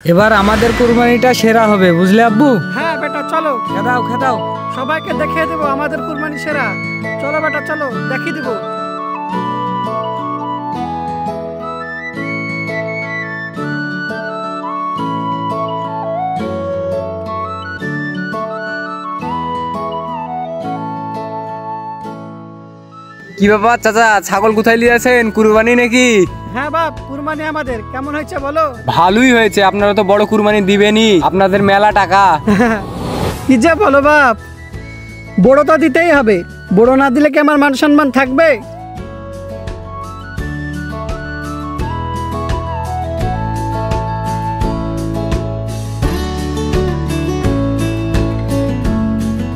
এবার আমাদের কুরবানিটা সেরা হবে, বুঝলে আব্বু? হ্যাঁ বেটা চলো, খেদাও খেদাও। সবাইকে দেখিয়ে দেবো আমাদের কুরবানি সেরা। চলো বেটা চলো, দেখিয়ে দেবো। কি ব্যাপার চাচা, ছাগল কোথায় নিয়ে আছেন? কুরবানি নাকি? হ্যাঁ বাপ, কুরবানি আমাদের। কেমন হয়েছে বলো? ভালোই হয়েছে, আপনারা তো বড় কুরবানি দিবেনই, আপনাদের মেলা টাকা। কি যে বলো বাপ, বড় তো দিতেই হবে। বড় না দিলে কি আমার মান সম্মান থাকবে?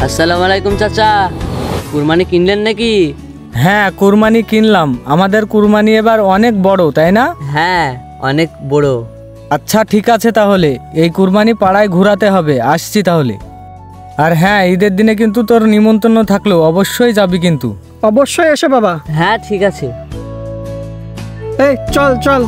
আসসালামু আলাইকুম চাচা, কুরবানি কিনলেন নাকি? হ্যাঁ, কুরবানি কিনলাম। আমাদের কুরবানি এবার অনেক বড়, তাই না? হ্যাঁ, অনেক বড়। আচ্ছা ঠিক আছে, তাহলে এই কুরবানি পাড়ায় ঘোরাতে হবে। আসছি তাহলে। আর হ্যাঁ, ঈদের দিনে কিন্তু তোর নিমন্ত্রণ থাকলো, অবশ্যই যাবি কিন্তু। অবশ্যই এসো বাবা। হ্যাঁ ঠিক আছে। এই চল চল।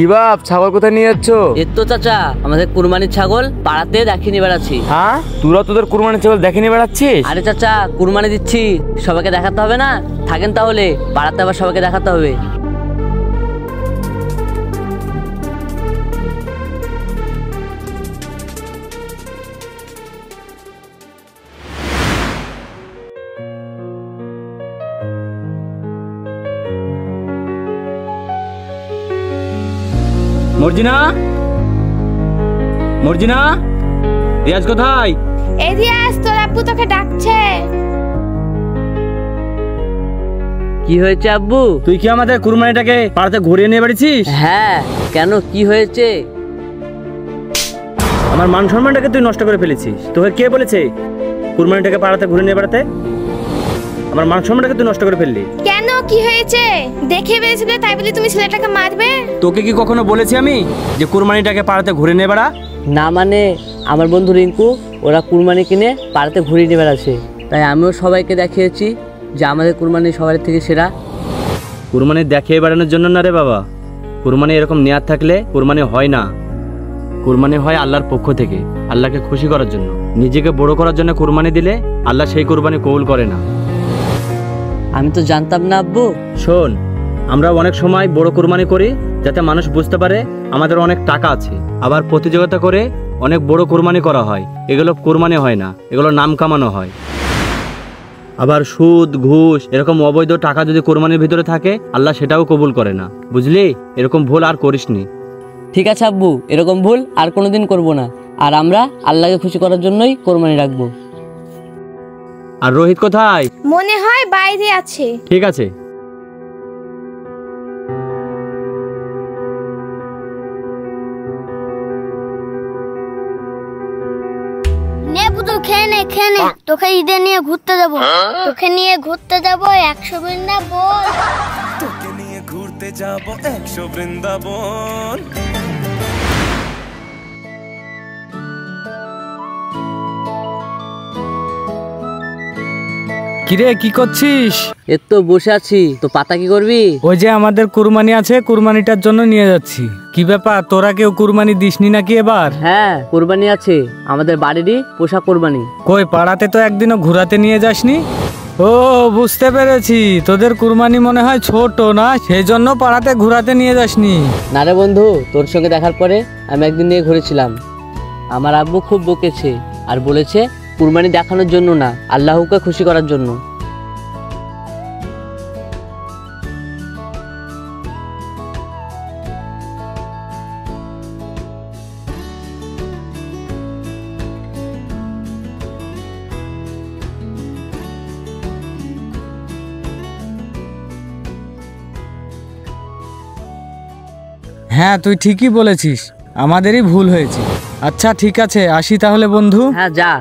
কি বাপ, ছাগল কোথায় নিয়ে যাচ্ছ? এর তো চাচা আমাদের কুরবানির ছাগল পাড়াতে দেখিয়ে নিয়ে বেড়াচ্ছি। হ্যাঁ, তোরা তোদের কুরবানির ছাগল দেখে নিয়ে বেড়াচ্ছিস? আরে চাচা, কুরবানি দিচ্ছি, সবাইকে দেখাতে হবে না? থাকেন তাহলে, পাড়াতে আবার সবাইকে দেখাতে হবে। মর্জিনা, মর্জিনা, রিয়াজ কোথায়? এই রিয়াজ, তোর আব্বু তোকে ডাকছে। কি হয়েছে আব্বু? তুই কি আমাদের কুরবানিটাকে পাড়াতে ঘুরিয়ে নিয়ে বেড়েছিস? হ্যাঁ, কেন কি হয়েছে? আমার মান সম্মানটাকে তুই নষ্ট করে ফেলেছিস। তোকে কে বলেছে কুরবানিটাকে পাড়াতে ঘুরে নিয়ে বেড়াতে? আমার মান সম্মানটাকে তুই নষ্ট করে ফেললি। কেন কি হয়েছে? দেখে বেরিয়েছিলে তাই বলি তুমি ছেলেটাকে মারবে? তোকে কি কখনো বলেছি আমি যে কুরবানিটাকে পাড়াতে ঘুরে নিয়ে বেড়া? না মানে, আমার বন্ধু রিঙ্কু ওরা কুরবানি কিনে পাড়াতে ঘুরিয়ে নিয়ে বেড়াচ্ছে, তাই আমিও সবাইকে দেখিয়েছি যে আমাদের কুরবানি সবার থেকে সেরা। কুরবানি দেখিয়ে বেড়ানোর জন্য না রে বাবা, কুরবানি এরকম নেয়ার থাকলে কুরবানি হয় না। কুরবানি হয় আল্লাহর পক্ষ থেকে, আল্লাহকে খুশি করার জন্য। নিজেকে বড় করার জন্য কুরবানি দিলে আল্লাহ সেই কুরবানি কবুল করে না। আমি তো জানতাম না আব্বু। শোন, আমরা অনেক সময় বড় কুরবানি করি যাতে মানুষ বুঝতে পারে আমাদের অনেক টাকা আছে। আবার প্রতিযোগিতা করে অনেক বড় কুরবানি করা হয়, এগুলো কুরবানি হয় না, এগুলো নাম কামানো হয়। আবার সুদ ঘুষ এরকম অবৈধ টাকা যদি কুরবানির ভিতরে থাকে, আল্লাহ সেটাও কবুল করে না, বুঝলি? এরকম ভুল আর করিসনি। ঠিক আছে আব্বু, এরকম ভুল আর কোনোদিন করব না। আর আমরা আল্লাহকে খুশি করার জন্যই কোরবানি রাখবো। আর রোহিত কোথায়? মনে হয় বাইরে আছে। ঠিক আছে। নে পুতুল, খেয়ে নে খেয়ে নে। তোকে ঈদে নিয়ে ঘুরতে যাবো। তোকে নিয়ে ঘুরতে যাবো 100 বৃন্দাবন। তোকে নিয়ে ঘুরতে যাবো 100 বৃন্দাবন। কিরে, কি করছিস? এর তো বসে আছি, তো পাতা কি করবি? ওই যে আমাদের কুরবানি আছে, কুরবানিটার জন্য নিয়ে যাচ্ছি। কি ব্যাপার, তোরা কেউ কুরবানি দিসনি নাকি এবার? হ্যাঁ, কুরবানি আছে, আমাদের বাড়িরই পোষা কুরবানি। কই, পাড়াতে তো একদিনও ঘোরাতে নিয়ে যাসনি? ও বুঝতে পেরেছি, তোদের কুরবানি মনে হয় ছোট না, সেই জন্য পাড়াতে ঘোরাতে নিয়ে যাসনি। না রে বন্ধু, তোর সঙ্গে দেখার পরে আমি একদিন নিয়ে ঘুরেছিলাম। আমার আব্বু খুব বকেছে আর বলেছে কুরবানি দেখানোর জন্য না, আল্লাহকে খুশি করার জন্য। হ্যাঁ, তুই ঠিকই বলেছিস, আমাদেরই ভুল হয়েছে। আচ্ছা ঠিক আছে, আসি তাহলে বন্ধু। হ্যাঁ যা।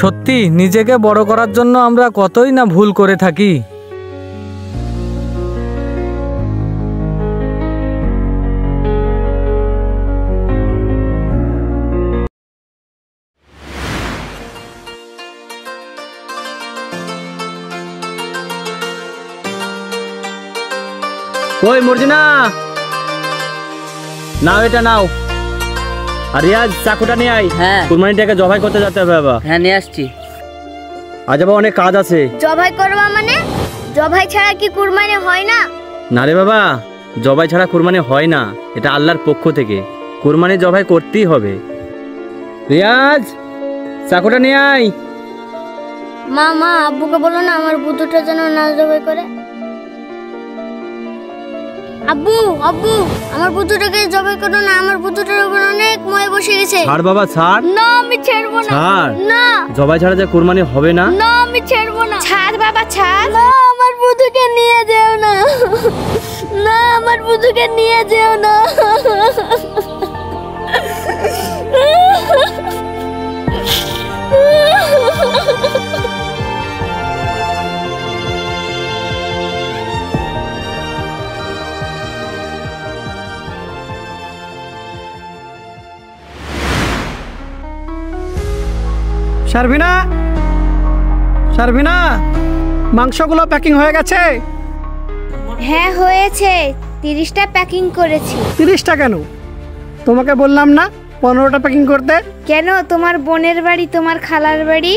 সত্যি নিজেকে বড় করার জন্য আমরা কতই না ভুল করে থাকি। ওই মর্জিনা, নাও এটা নাও। আর রিয়াজ চাকুটা নিয়ে আয়। হ্যাঁ। কুরবানিটাকে জবাই করতে যেতে হবে বাবা। হ্যাঁ নিয়ে আসছি। আজ বাবা অনেক কাজ আছে। জবাই করবা মানে? জবাই ছাড়া কি কুরবানি হয় না? না রে বাবা, জবাই ছাড়া কুরবানি হয় না, এটা আল্লাহর পক্ষ থেকে কুরবানি জবাই করতেই হবে। রিয়াজ চাকুটা নিয়ে আয়। মা মা আব্বুকে বলো না আমার বুদ্ধুটা যেন না জবাই করে। আব্বু আব্বু আমার বুদ্ধুটাকে জবাই করো না, আমার বুদ্ধুটার উপর অনেক ময় বসে গেছে। ছাড় বাবা ছাড়। না আমি ছাড়বো না। ছাড়। না জবাই ছাড়া যে কুরবানি হবে না। না আমি ছাড়বো না। ছাড় বাবা ছাড়। না আমার বুদ্ধুকে নিয়ে যেও না। না আমার বুদ্ধুকে নিয়ে যেও না। শারভিনা, শারভিনা, মাংসগুলো প্যাকিং হয়ে গেছে? হ্যাঁ হয়েছে, 30টা প্যাকিং করেছি। 30টা কেন? তোমাকে বললাম না 15টা প্যাকিং করতে? কেন, তোমার বোনের বাড়ি, তোমার খালার বাড়ি?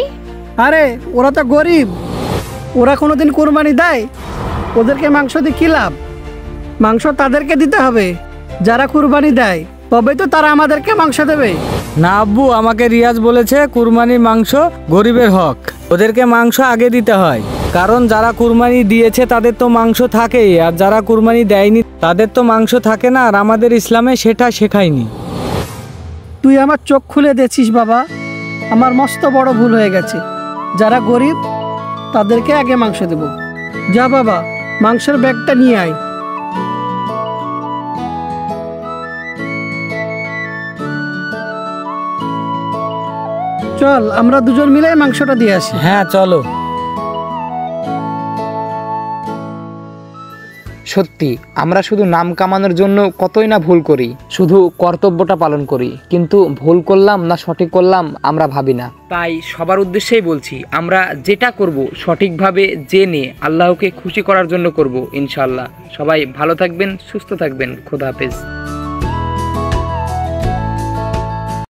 আরে ওরা তো গরিব, ওরা কোনোদিন কোরবানি দেয়? ওদেরকে মাংস দিয়ে কী লাভ? মাংস তাদেরকে দিতে হবে যারা কুরবানি দেয়, তবে তো তারা আমাদেরকে মাংস দেবে। না আব্বু, আমাকে রিয়াজ বলেছে কুরবানির মাংস গরিবের হক, ওদেরকে মাংস আগে দিতে হয়। কারণ যারা কুরবানি দিয়েছে তাদের তো মাংস থাকেই, আর যারা কুরবানি দেয়নি তাদের তো মাংস থাকে না, আর আমাদের ইসলামে সেটা শেখায়নি। তুই আমার চোখ খুলে দিয়েছিস বাবা, আমার মস্ত বড় ভুল হয়ে গেছে। যারা গরিব তাদেরকে আগে মাংস দেব। যা বাবা, মাংসের ব্যাগটা নিয়ে আয়। চল আমরা দুজন মিলে মাংসটা দিয়ে আসি। হ্যাঁ চলো। সত্যি আমরা শুধু নাম কামানোর জন্য কতই না ভুল করি, শুধু কর্তব্যটা পালন করি, কিন্তু ভুল করলাম না সঠিক করলাম আমরা ভাবি না। তাই সবার উদ্দেশ্যেই বলছি, আমরা যেটা করব সঠিকভাবে জেনে আল্লাহকে খুশি করার জন্য করব ইনশাআল্লাহ। সবাই ভালো থাকবেন, সুস্থ থাকবেন, খোদা হাফেজ।